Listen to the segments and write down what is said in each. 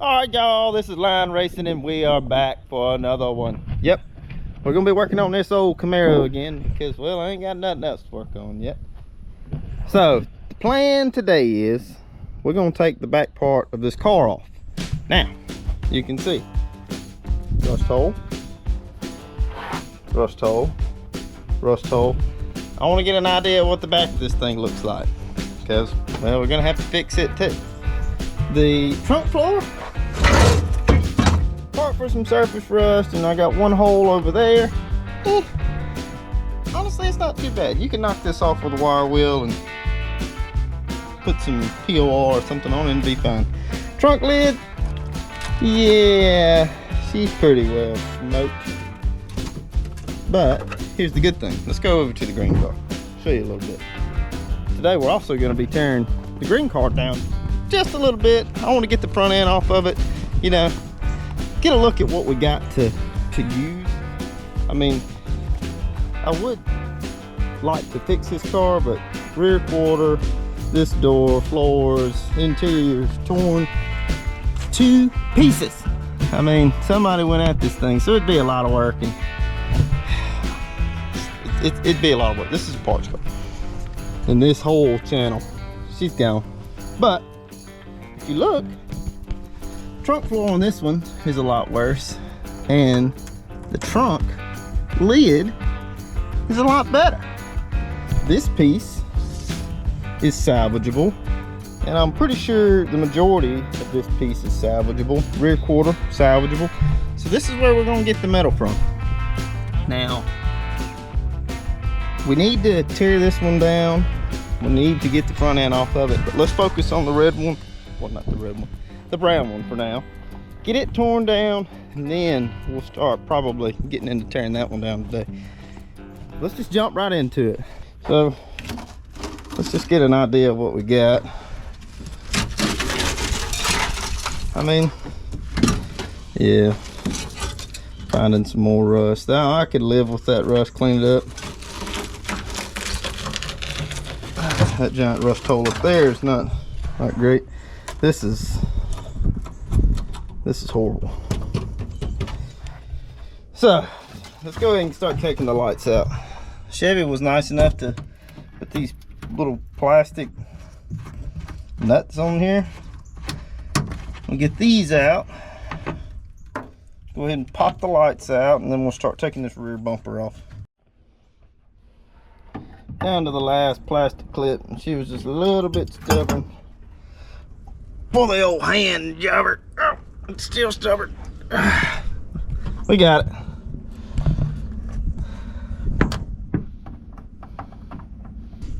All right, y'all, this is Line Racing, and we are back for another one. Yep, we're gonna be working on this old Camaro again because, well, I ain't got nothing else to work on yet. So the plan today is we're gonna take the back part of this car off. Now you can see rust hole, rust hole, rust hole. I want to get an idea of what the back of this thing looks like because, well, we're gonna have to fix it too. The trunk floor, part for some surface rust, and I got one hole over there. Honestly, it's not too bad. You can knock this off with a wire wheel and put some POR or something on it and be fine. Trunk lid, yeah, she's pretty well smoked. But here's the good thing. Let's go over to the green car. Show you a little bit. Today we're also going to be tearing the green car down just a little bit. I want to get the front end off of it, you know, get a look at what we got to use. I mean, I would like to fix this car, but rear quarter, this door, floors, interior's torn to pieces. I mean, somebody went at this thing, so it'd be a lot of work, and it'd be a lot of work. This is a parts car, and this whole channel, she's gone. But if you look, trunk floor on this one is a lot worse, and the trunk lid is a lot better. This piece is salvageable, and I'm pretty sure the majority of this piece is salvageable. Rear quarter salvageable. So this is where we're going to get the metal from. Now we need to tear this one down. We need to get the front end off of it, but let's focus on the red one. Well, not the red one, the brown one for now. Get it torn down, and then we'll start probably getting into tearing that one down today. Let's just jump right into it. So let's just get an idea of what we got. I mean, yeah, finding some more rust. Now I could live with that rust, clean it up. That giant rust hole up there is not great. This is horrible. So let's go ahead and start taking the lights out. Chevy was nice enough to put these little plastic nuts on here. We'll get these out. Go ahead and pop the lights out, and then we'll start taking this rear bumper off. Down to the last plastic clip, and she was just a little bit stubborn. Pull the old hand jobber. Oh, it's still stubborn. We got it.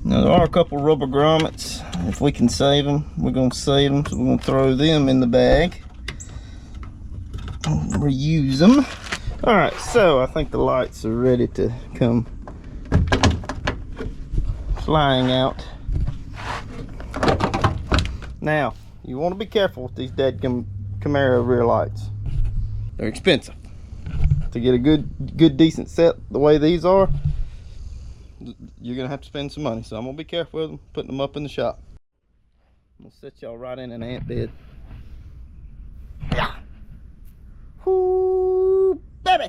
Now there are a couple rubber grommets. If we can save them, we're gonna save them. So we're gonna throw them in the bag. Reuse them. All right, so I think the lights are ready to come flying out. Now, you want to be careful with these dead Camaro rear lights. They're expensive. To get a good decent set the way these are, you're gonna have to spend some money. So I'm gonna be careful with them, putting them up in the shop. I'm gonna set y'all right in an ant bed. Yeah. Whoo, baby.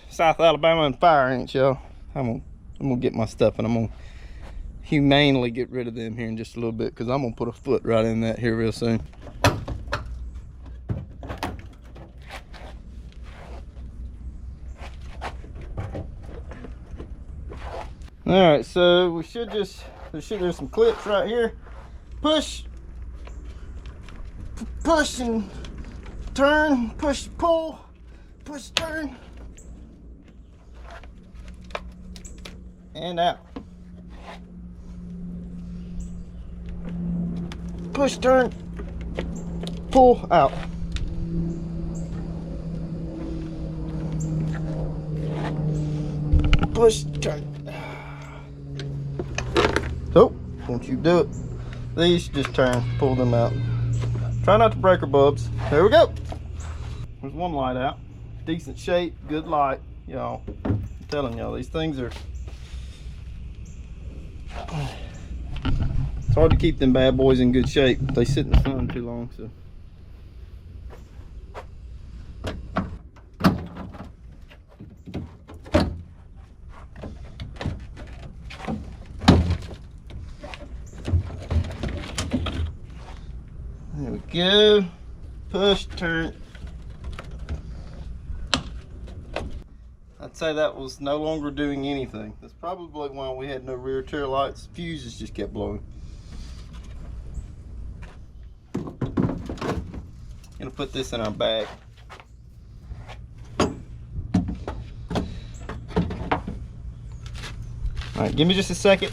South Alabama and fire ants, y'all. I'm gonna get my stuff, and I'm gonna humanely get rid of them here in just a little bit, because I'm gonna put a foot right in that here real soon. All right, so we should just, there's some clips right here. Push, push and turn, push, pull, push, turn, and out. Push, turn, pull, out. Push, turn. So, once you do it, these just turn, pull them out. Try not to break her bulbs. There we go. There's one light out. Decent shape, good light. Y'all, I'm telling y'all, these things are, it's hard to keep them bad boys in good shape. They sit in the sun too long, so There we go. Push, turn. I'd say that was no longer doing anything. That's probably why we had no rear tail lights. Fuses just kept blowing. Gonna put this in our bag. Alright, give me just a second.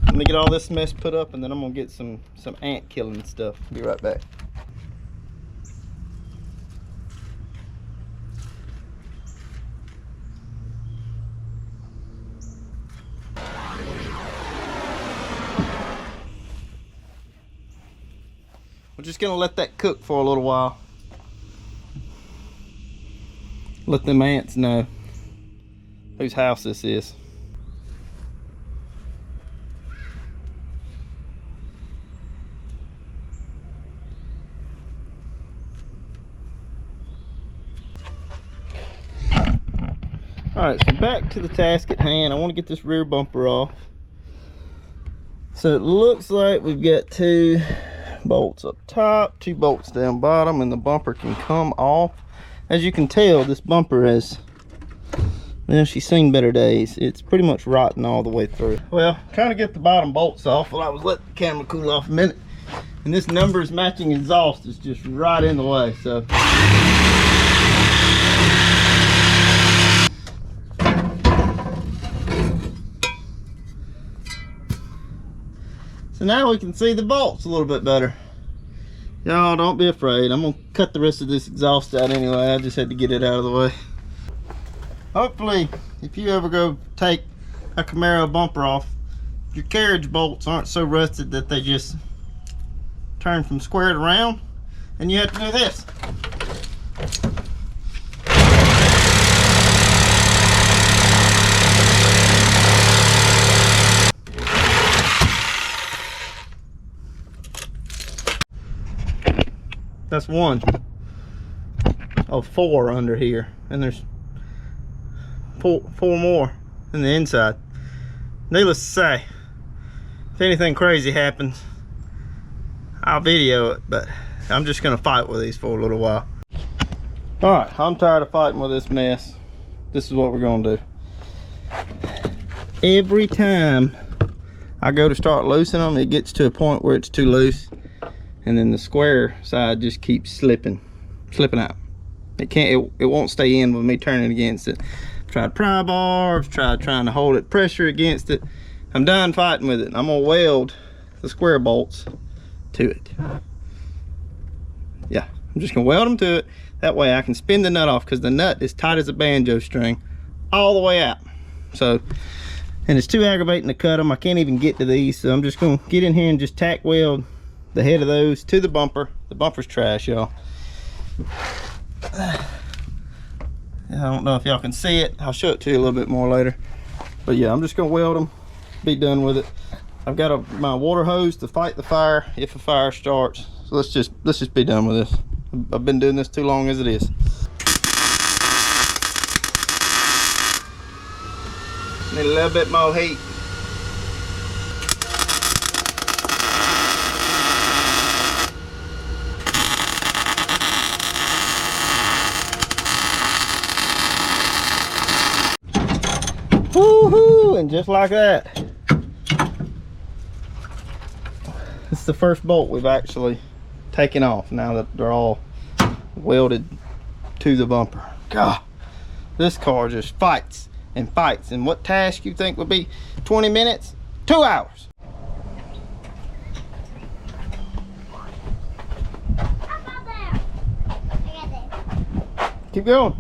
Let me get all this mess put up, and then I'm gonna get some ant killing stuff. Be right back. We're just gonna let that cook for a little while. Let them ants know whose house this is. Alright, so back to the task at hand. I want to get this rear bumper off. So it looks like we've got 2 bolts up top, 2 bolts down bottom, and the bumper can come off. As you can tell, this bumper has, well, she's seen better days. It's pretty much rotten all the way through. Well, trying to get the bottom bolts off while I was letting the camera cool off a minute. And this numbers matching exhaust is just right in the way, so. So now we can see the bolts a little bit better. Y'all don't be afraid. I'm gonna cut the rest of this exhaust out anyway. I just had to get it out of the way. Hopefully, if you ever go take a Camaro bumper off, your carriage bolts aren't so rusted that they just turn from square to round, and you have to do this. That's 1 of 4 under here, and there's four more in the inside. Needless to say, if anything crazy happens, I'll video it, but I'm just gonna fight with these for a little while. All right, I'm tired of fighting with this mess. This is what we're gonna do. Every time I go to start loosening them, it gets to a point where it's too loose, and then the square side just keeps slipping out. It won't stay in with me turning against it. Tried pry bars, tried trying to hold it pressure against it. I'm done fighting with it. I'm gonna weld the square bolts to it. Yeah, I'm just gonna weld them to it. That way I can spin the nut off, because the nut is tight as a banjo string all the way out. So, and it's too aggravating to cut them. I can't even get to these, so I'm just gonna get in here and just tack weld the head of those to the bumper. The bumper's trash, y'all. I don't know if y'all can see it. I'll show it to you a little bit more later. But yeah, I'm just gonna weld them, be done with it. I've got my water hose to fight the fire if a fire starts. So let's just be done with this. I've been doing this too long as it is. Need a little bit more heat. Woohoo! And just like that, it's the first bolt we've actually taken off now that they're all welded to the bumper. God, this car just fights and fights, and what task you think would be 20 minutes? 2 hours. Keep going.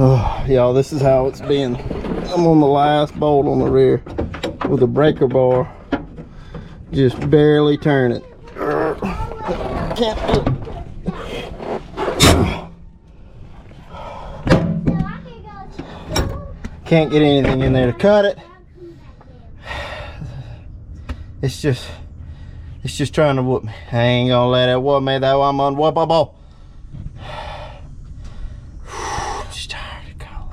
Oh, y'all, this is how it's been. I'm on the last bolt on the rear with a breaker bar. Just barely turn it. Can't do it. Can't get anything in there to cut it. It's just trying to whoop me. I ain't gonna let it whoop me though. I'm unwhoopable. Just tired of calling.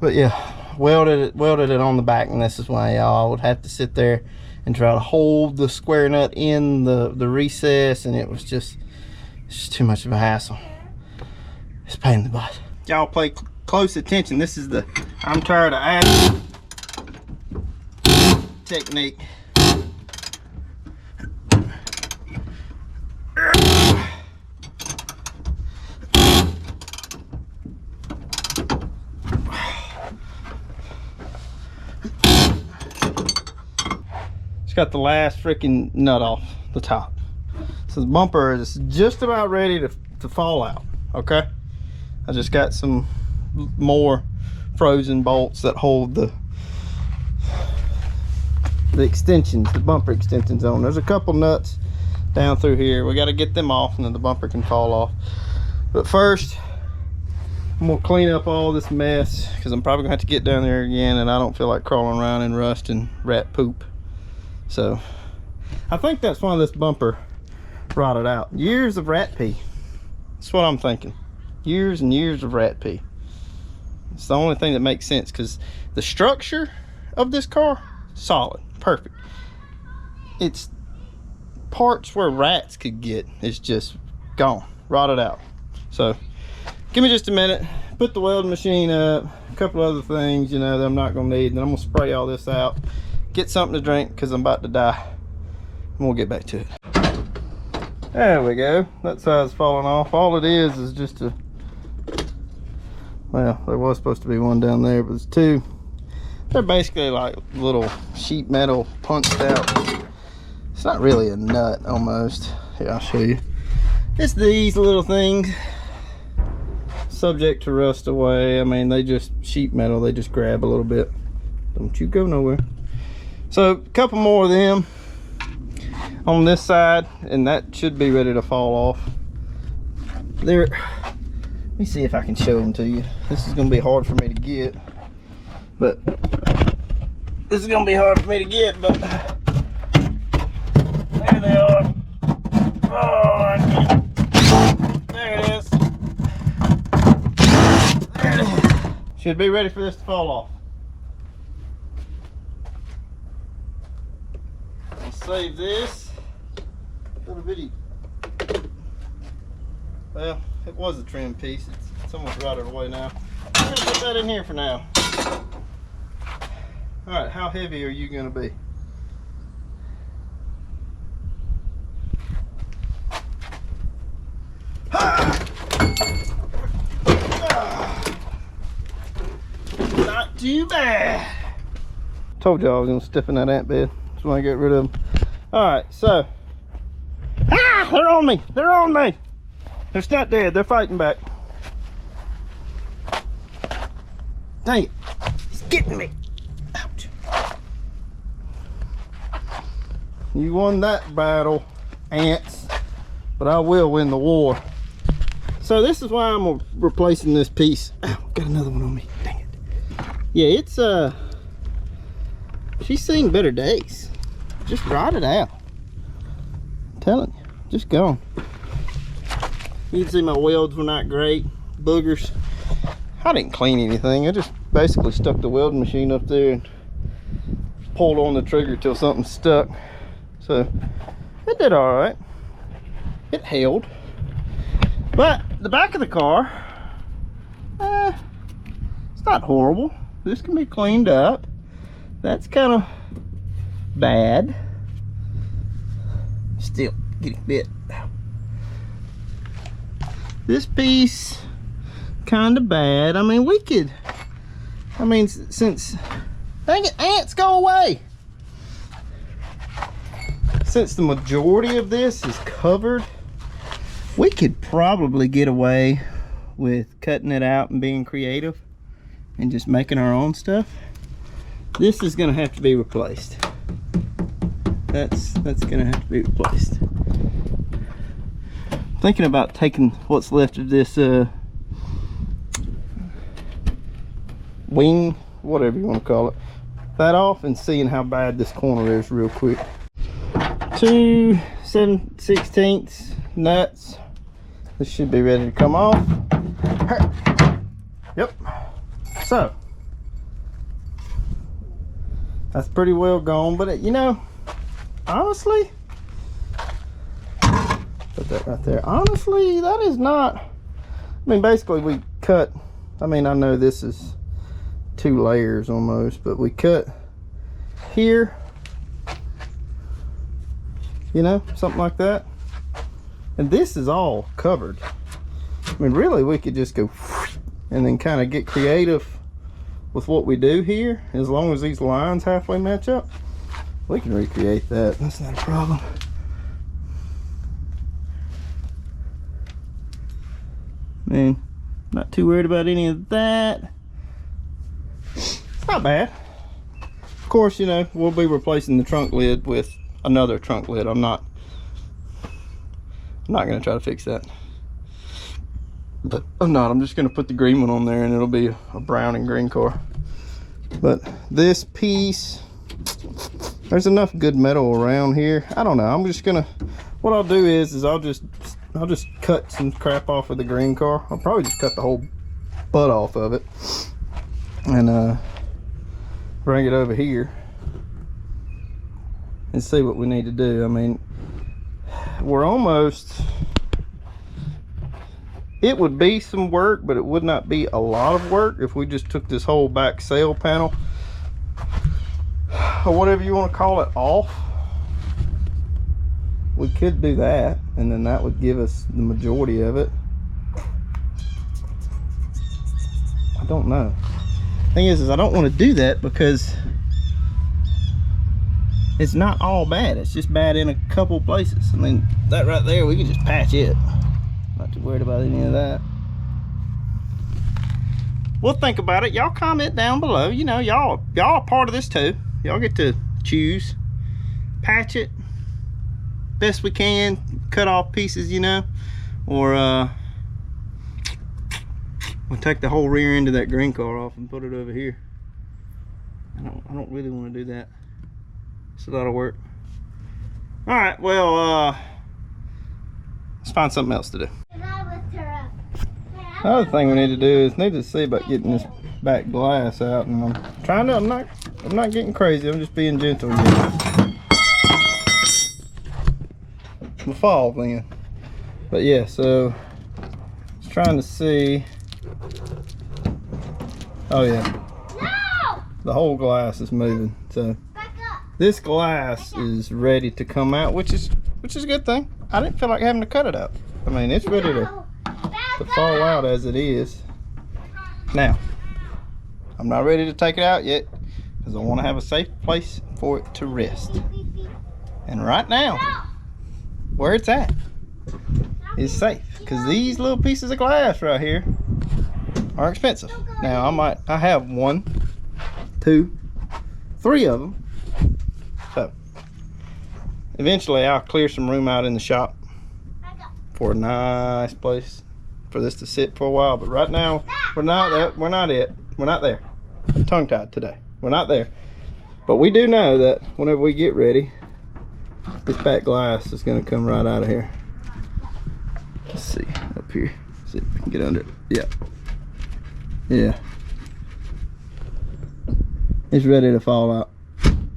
But yeah, welded it on the back, and this is why y'all would have to sit there and try to hold the square nut in the recess, and it's just too much of a hassle. It's a pain in the butt. Y'all pay close attention. This is the I'm tired of asking technique. It's got the last freaking nut off the top. So the bumper is just about ready to fall out, okay? I just got some more frozen bolts that hold the extensions, the bumper extensions on. There's a couple nuts down through here. We got to get them off, and then the bumper can fall off. But first, I'm gonna clean up all this mess, because I'm probably gonna have to get down there again, and I don't feel like crawling around in rust and rat poop. So I think that's why this bumper rotted out. Years of rat pee. That's what I'm thinking. Years and years of rat pee. It's the only thing that makes sense, because the structure of this car, solid, perfect. It's parts where rats could get, it's just gone, rotted out. So give me just a minute, put the welding machine up, a couple other things, you know, that I'm not gonna need, and then I'm gonna spray all this out, get something to drink, because I'm about to die, and we'll get back to it. There we go. That side's falling off. All it is just a, well, there was supposed to be one down there, but it's two. They're basically like little sheet metal punched out. It's not really a nut, almost. Here, I'll show you. It's these little things, subject to rust away. I mean, they just sheet metal, they just grab a little bit. Don't you go nowhere. So a couple more of them on this side, and that should be ready to fall off. There, let me see if I can show them to you. This is gonna be hard for me to get, but this is gonna be hard for me to get, but there they are. Oh, there it is. There it is. Should be ready for this to fall off. I'll save this. Little bitty. Well, it was a trim piece. It's almost rotted away now. I'm gonna put that in here for now. All right, how heavy are you gonna be? Not too bad. Told y'all I was gonna stiffen that ant bed. Just want to get rid of them. All right, so. Ah, they're on me. They're on me. They're not dead. They're fighting back. Dang it. He's getting me. Ouch. You won that battle, ants. But I will win the war. So this is why I'm replacing this piece. Ow, got another one on me. Dang it. Yeah, it's she's seen better days. Just rotted out. I'm telling you, just gone. You can see my welds were not great. Boogers. I didn't clean anything. I just basically stuck the welding machine up there and pulled on the trigger till something stuck. So it did all right. It held. But the back of the car, it's not horrible. This can be cleaned up. That's kind of bad. Still getting bit. This piece, kind of bad. I mean, we could, I mean, since, dang it, ants, go away. Since the majority of this is covered, we could probably get away with cutting it out and being creative and just making our own stuff. This is gonna have to be replaced. That's gonna have to be replaced. Thinking about taking what's left of this wing, whatever you want to call it, that off and seeing how bad this corner is real quick. 2 7/16 nuts. This should be ready to come off. Yep. So That's pretty well gone, but you know, honestly, put that right there. Honestly, that is not, I mean, basically we cut, I mean, I know this is 2 layers almost, but we cut here, you know, something like that. And this is all covered. I mean, really, we could just go and then kind of get creative with what we do here. As long as these lines halfway match up, we can recreate that. That's not a problem. Man, not too worried about any of that. It's not bad. Of course, you know, we'll be replacing the trunk lid with another trunk lid. I'm not gonna try to fix that. But I'm just gonna put the green one on there and it'll be a brown and green car. But this piece, there's enough good metal around here. I don't know, I'm just gonna, what I'll do is I'll just cut some crap off of the green car. I'll probably just cut the whole butt off of it and bring it over here and see what we need to do. I mean, we're almost, it would be some work, but it would not be a lot of work if we just took this whole back sail panel or whatever you want to call it off. We could do that, and then that would give us the majority of it. I don't know. Thing is I don't want to do that because it's not all bad. It's just bad in a couple places. I mean, that right there, we can just patch it. Not too worried about any of that. We'll think about it. Y'all comment down below. You know, y'all are part of this too. Y'all get to choose. Patch it best we can, cut off pieces, you know, or we'll take the whole rear end of that green car off and put it over here. I don't really want to do that. It's a lot of work. All right, well, let's find something else to do. Another thing we need to do is need to see about getting this back glass out, and I'm not getting crazy. I'm just being gentle again. The fall then. But yeah, so just trying to see. Oh yeah. No! The whole glass is moving. So this glass is ready to come out, which is a good thing. I didn't feel like having to cut it out. I mean, it's ready to fall out as it is. Now, I'm not ready to take it out yet because I want to have a safe place for it to rest. And right now, where it's at is safe, because these little pieces of glass right here are expensive. Now I have 1, 2, 3 of them. So eventually I'll clear some room out in the shop for a nice place for this to sit for a while. But right now we're not there. I'm tongue tied today. We're not there. But we do know that whenever we get ready, this back glass is going to come right out of here. Let's see up here. See if we can get under it. Yeah. It's ready to fall out.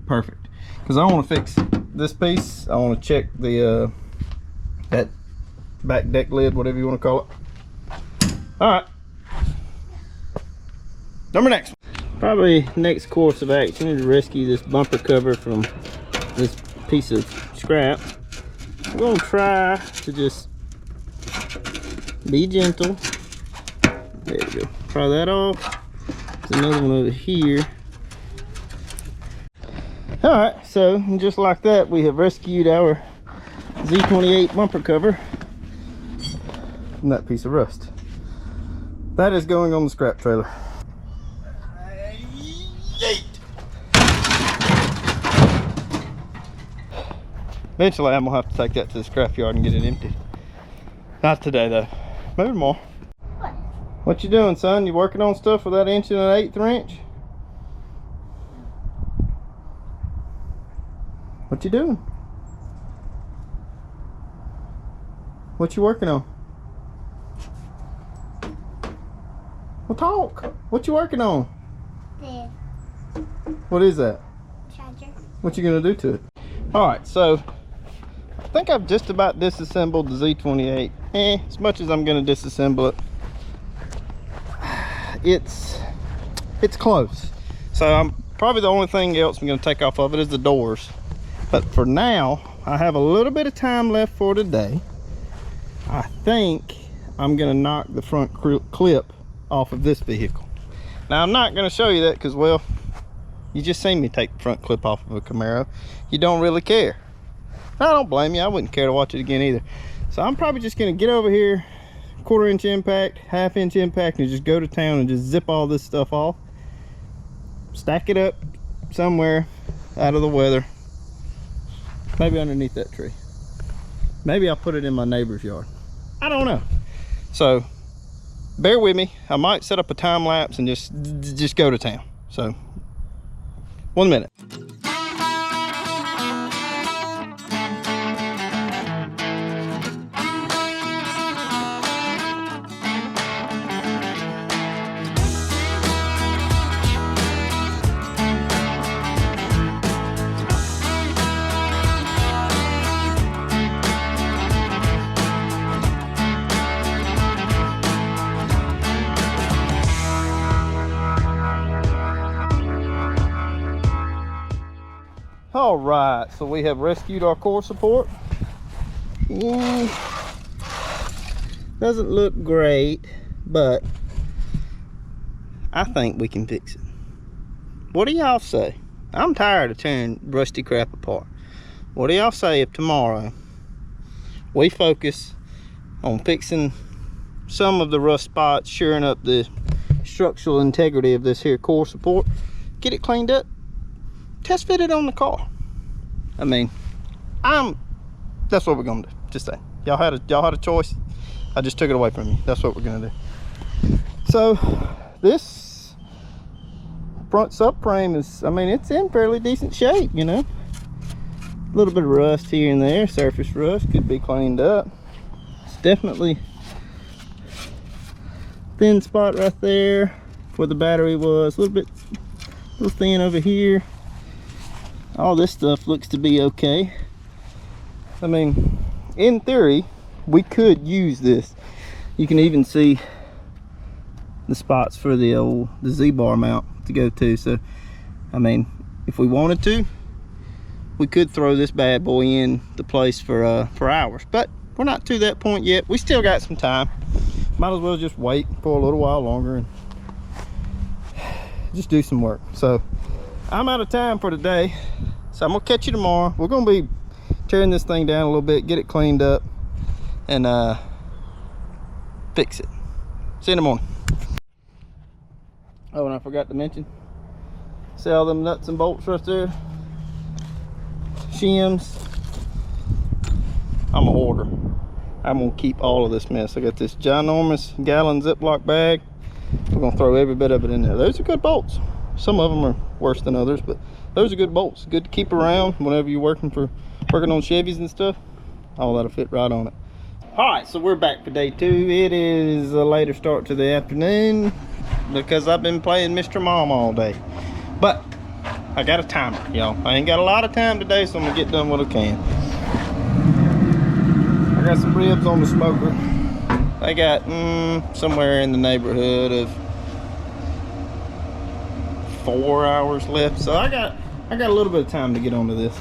Perfect. Because I want to fix this piece. I want to check the that back deck lid, whatever you want to call it. All right. Number next. Probably next course of action is to rescue this bumper cover from this piece of scrap. I'm going to try to just be gentle. There we go. Try that off. There's another one over here. Alright, so just like that, we have rescued our Z28 bumper cover from that piece of rust. That is going on the scrap trailer. Eventually I'm gonna have to take that to the scrap yard and get it emptied. Not today though. Maybe tomorrow. What you doing, son? You working on stuff with that 1 1/8 wrench? What you doing? What you working on? Well, talk. What you working on? This. What is that? What you gonna do to it? All right, so I think I've just about disassembled the Z28. As much as I'm gonna disassemble it, it's close. So I'm probably the only thing else I'm gonna take off of it is the doors. But for now, I have a little bit of time left for today. I think I'm gonna knock the front clip off of this vehicle. Now I'm not gonna show you that because, well, you just seen me take the front clip off of a Camaro. You don't really care. I don't blame you. I wouldn't care to watch it again either. So I'm probably just gonna get over here, 1/4 inch impact, 1/2 inch impact, and just go to town and just zip all this stuff off. Stack it up somewhere out of the weather. Maybe underneath that tree. Maybe I'll put it in my neighbor's yard. I don't know. So bear with me. I might set up a time lapse and just go to town. So 1 minute. All right, so we have rescued our core support. Doesn't look great, but I think we can fix it. What do y'all say? I'm tired of tearing rusty crap apart. What do y'all say if tomorrow we focus on fixing some of the rust spots, shoring up the structural integrity of this here core support, get it cleaned up, test fit it on the car. I mean, that's what we're gonna do. Just saying. Y'all had a choice. I just took it away from you. That's what we're gonna do. So this front subframe is, I mean, it's in fairly decent shape, you know. A little bit of rust here and there, surface rust, could be cleaned up. It's definitely thin spot right there where the battery was. A little thin over here. All this stuff looks to be okay. I mean, in theory, we could use this. You can even see the spots for the Z-bar mount to go to. So, I mean, if we wanted to, we could throw this bad boy in the place for hours. But we're not to that point yet. We still got some time. Might as well just wait for a little while longer and just do some work. So I'm out of time for today, so I'm gonna catch you tomorrow. We're gonna be tearing this thing down a little bit, get it cleaned up, and fix it. See you in the morning. Oh, and I forgot to mention, see all them nuts and bolts right there, shims. I'm a hoarder. I'm gonna keep all of this mess. I got this ginormous gallon Ziploc bag. We're gonna throw every bit of it in there. Those are good bolts. Some of them are worse than others, but those are good bolts. Good to keep around whenever you're working on Chevys and stuff. All that'll fit right on it. All right, so we're back for day 2. It is a later start to the afternoon because I've been playing Mr. Mom all day. But I got a timer, y'all. I ain't got a lot of time today, so I'm gonna get done what I can. I got some ribs on the smoker. I got somewhere in the neighborhood of 4 hours left, so I got a little bit of time to get onto this.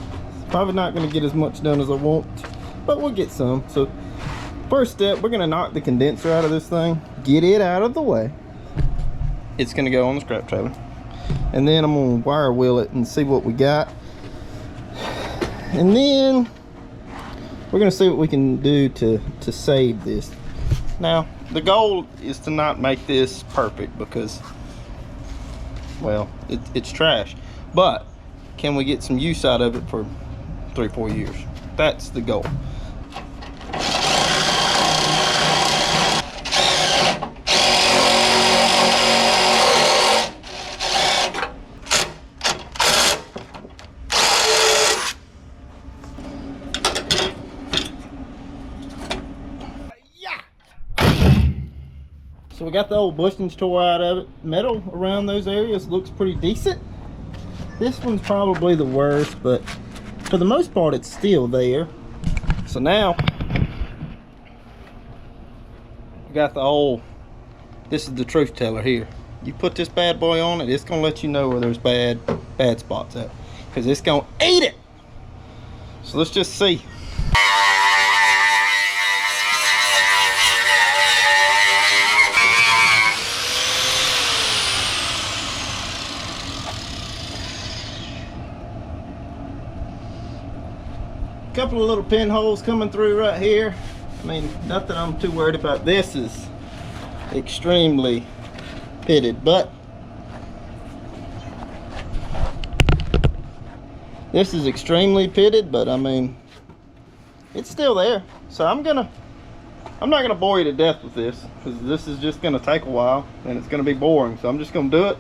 Probably not going to get as much done as I want, but we'll get some. So first step, we're going to knock the condenser out of this thing, get it out of the way. It's going to go on the scrap trailer, and then I'm going to wire wheel it and see what we got, and then we're going to see what we can do to save this. Now the goal is to not make this perfect because, well, it's trash, but can we get some use out of it for 3-4 years? That's the goal. So we got the old bushings tore out of it. Metal around those areas looks pretty decent. This one's probably the worst, but for the most part it's still there. So now we got the old, this is the truth teller here. You put this bad boy on it, it's gonna let you know where there's bad spots at, because it's gonna eat it. So let's just see. Couple of little pinholes coming through right here. I mean, nothing I'm too worried about. This is extremely pitted, but this is extremely pitted, but I mean, it's still there. So I'm not gonna bore you to death with this, because this is just gonna take a while and it's gonna be boring. So I'm just gonna do it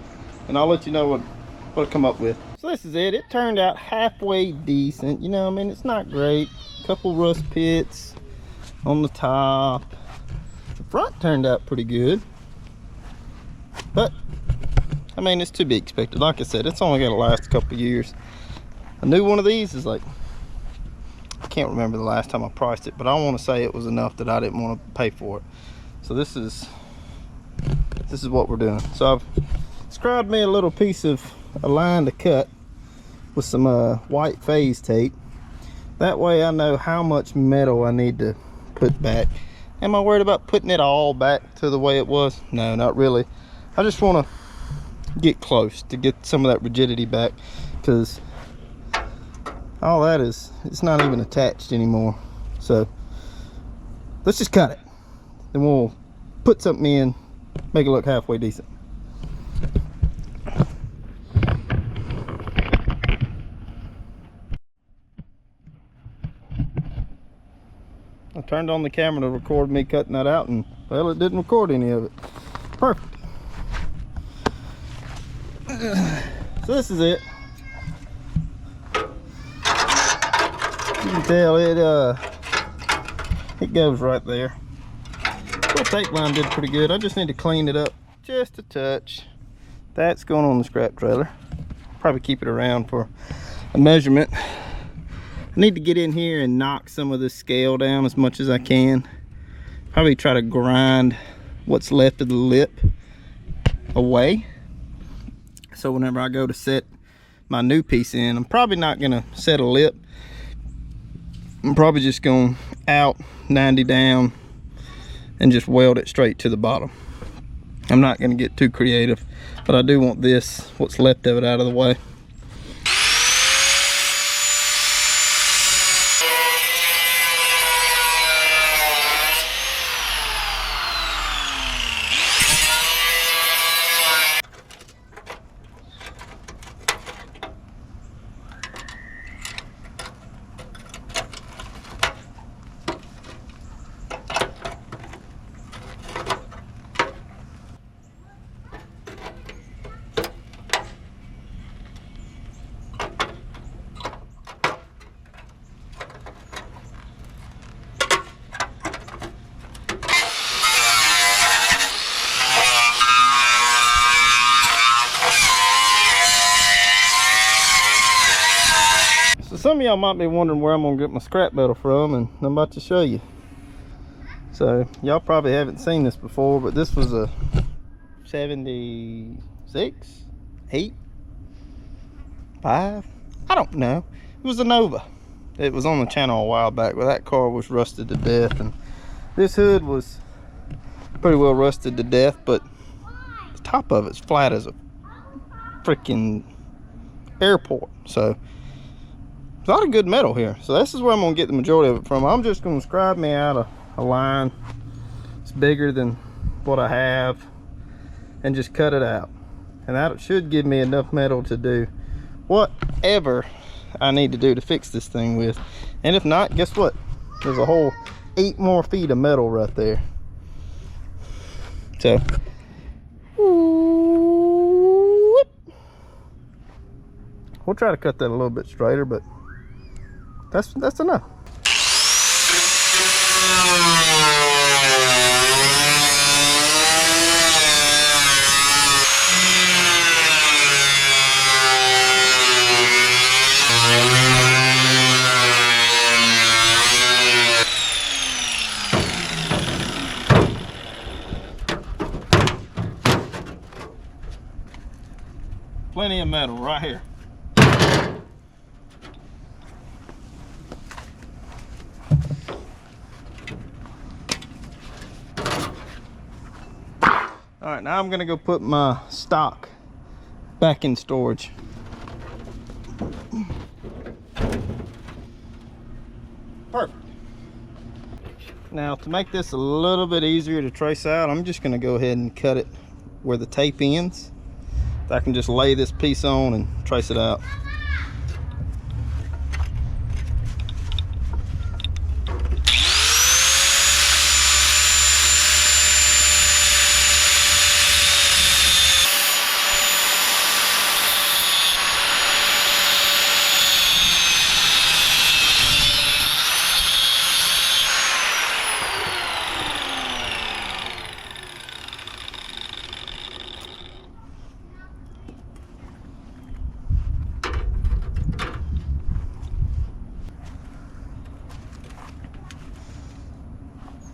and I'll let you know what I come up with. So this is it. It turned out halfway decent. You know, I mean, it's not great. Couple rust pits on the top. The front turned out pretty good, but I mean, it's to be expected. Like I said, it's only gonna last a couple years. A new one of these is like, I can't remember the last time I priced it, but I want to say it was enough that I didn't want to pay for it. So this is what we're doing. So I've scribed me a little piece of a line to cut with some white phase tape. That way I know how much metal I need to put back. Am I worried about putting it all back to the way it was? No, not really. I just want to get close to get some of that rigidity back, because all that is, it's not even attached anymore. So let's just cut it, then we'll put something in, make it look halfway decent. I turned on the camera to record me cutting that out, and well, it didn't record any of it. Perfect. So this is it. You can tell it goes right there. The tape line did pretty good. I just need to clean it up just a touch. That's going on the scrap trailer. Probably keep it around for a measurement. I need to get in here and knock some of this scale down as much as I can. Probably try to grind what's left of the lip away. So whenever I go to set my new piece in, I'm probably not gonna set a lip. I'm probably just going out 90 down and just weld it straight to the bottom. I'm not gonna get too creative, but I do want this, what's left of it, out of the way. Some of y'all might be wondering where I'm gonna get my scrap metal from, and I'm about to show you. So y'all probably haven't seen this before, but this was a 76, 8, 5, I don't know. It was a Nova. It was on the channel a while back, but that car was rusted to death, and this hood was pretty well rusted to death, but the top of it's flat as a freaking airport. So a lot of good metal here. So this is where I'm gonna get the majority of it from. I'm just gonna scribe me out a line. It's bigger than what I have, and just cut it out. And that should give me enough metal to do whatever I need to do to fix this thing with. And if not, guess what? There's a whole 8 more feet of metal right there. So we'll try to cut that a little bit straighter, but that's enough. plenty of metal right here. All right, now I'm gonna go put my stock back in storage. Perfect. Now to make this a little bit easier to trace out, I'm just gonna go ahead and cut it where the tape ends. I can just lay this piece on and trace it out.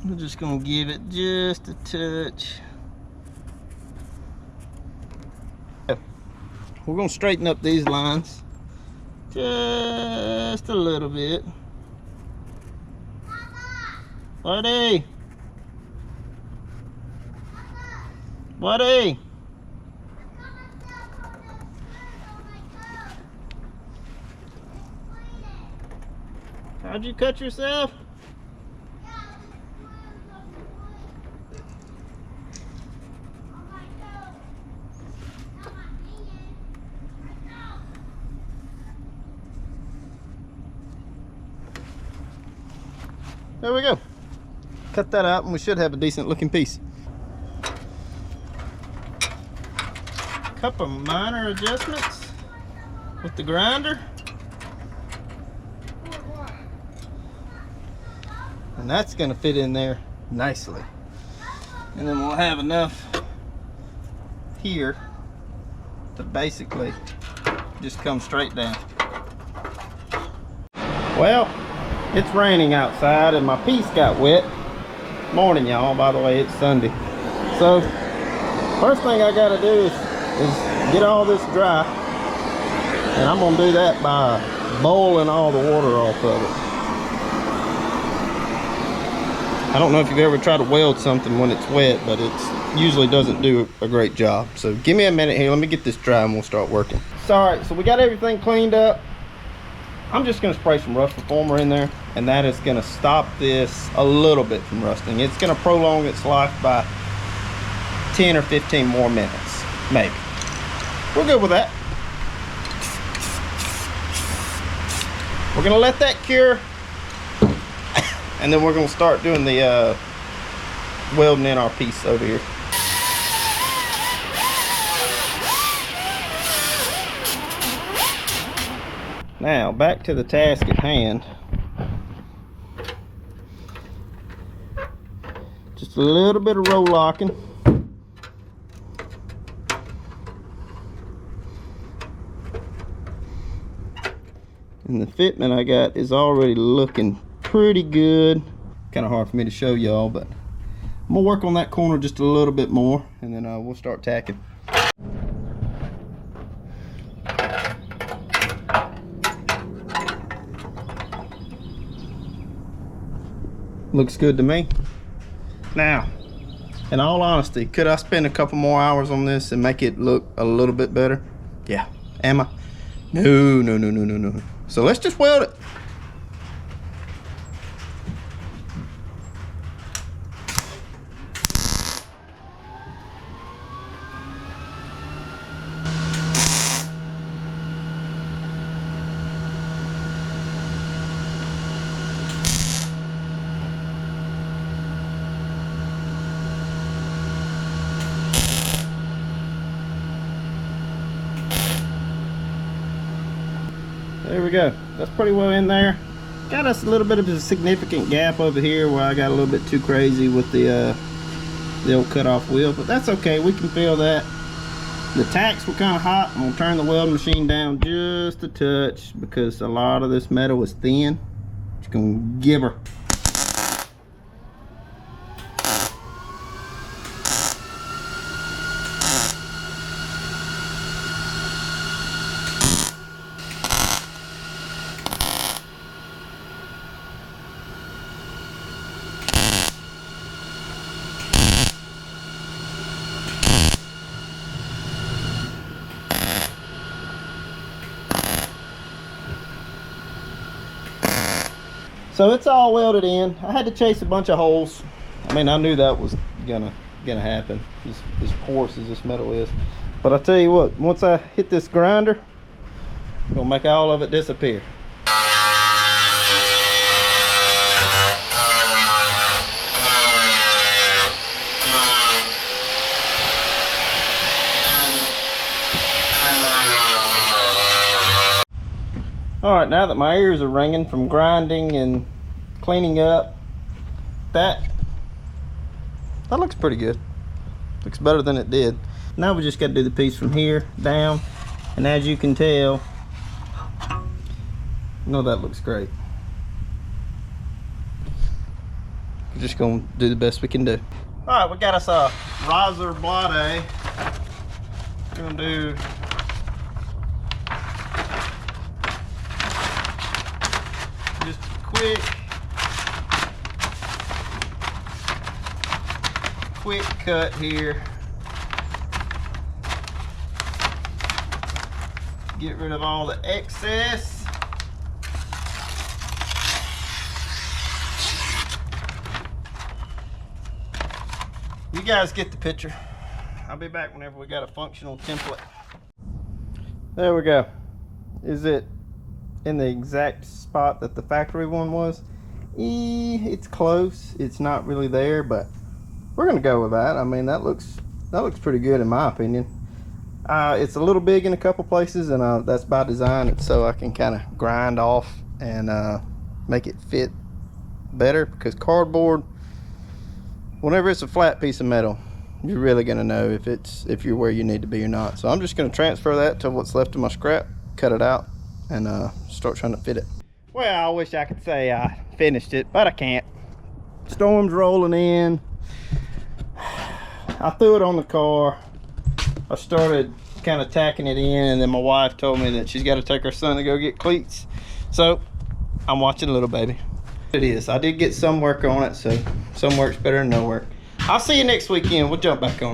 We're just gonna give it just a touch. We're gonna straighten up these lines just a little bit. Buddy! Buddy! How'd you cut yourself? There we go. Cut that out and we should have a decent looking piece. Couple minor adjustments with the grinder. And that's gonna fit in there nicely. And then we'll have enough here to basically just come straight down. Well, it's raining outside and my piece got wet. Morning, y'all, by the way, it's Sunday. So first thing I gotta do is get all this dry, and I'm gonna do that by boiling all the water off of it. I don't know if you've ever tried to weld something when it's wet, but it usually doesn't do a great job. So give me a minute here, let me get this dry and we'll start working. So all right, so we got everything cleaned up. I'm just gonna spray some rust reformer in there, and that is gonna stop this a little bit from rusting. It's gonna prolong its life by 10 or 15 more minutes, maybe. We're good with that. We're gonna let that cure, and then we're gonna start doing the welding in our piece over here. Now, back to the task at hand. Just a little bit of roll locking. And the fitment I got is already looking pretty good. Kind of hard for me to show y'all, but I'm gonna work on that corner just a little bit more, and then we'll start tacking. Looks good to me. Now, in all honesty, could I spend a couple more hours on this and make it look a little bit better? Yeah. Am I? No, no, no, no, no, no. So let's just weld it. There we go. That's pretty well in there. Got us a little bit of a significant gap over here where I got a little bit too crazy with the old cut-off wheel, but that's okay. We can feel that. The tacks were kind of hot. I'm gonna turn the welding machine down just a touch because a lot of this metal is thin. Just gonna give her. So it's all welded in. I had to chase a bunch of holes. I mean, I knew that was gonna happen, as porous as this metal is. But I tell you what, once I hit this grinder, I'm gonna make all of it disappear. All right, now that my ears are ringing from grinding and cleaning up, that looks pretty good. Looks better than it did. Now we just got to do the piece from here down, and as you can tell, that looks great. We're just gonna do the best we can do. All right, we got us a riser blade. We're gonna do just quick cut here. Get rid of all the excess. You guys get the picture. I'll be back whenever we got a functional template. There we go. Is it in the exact spot that the factory one was? It's close. It's not really there, but we're gonna go with that. I mean, that looks pretty good in my opinion. It's a little big in a couple places, and that's by design. It's so I can kind of grind off and make it fit better, because cardboard, whenever it's a flat piece of metal, you're really gonna know if you're where you need to be or not. So I'm just gonna transfer that to what's left of my scrap, cut it out, and start trying to fit it. Well, I wish I could say I finished it, but I can't. Storm's rolling in. I threw it on the car. I started kind of tacking it in, and then my wife told me that she's got to take her son to go get cleats. So I'm watching little baby. It is. I did get some work on it, so some work's better than no work. I'll see you next weekend. We'll jump back on it.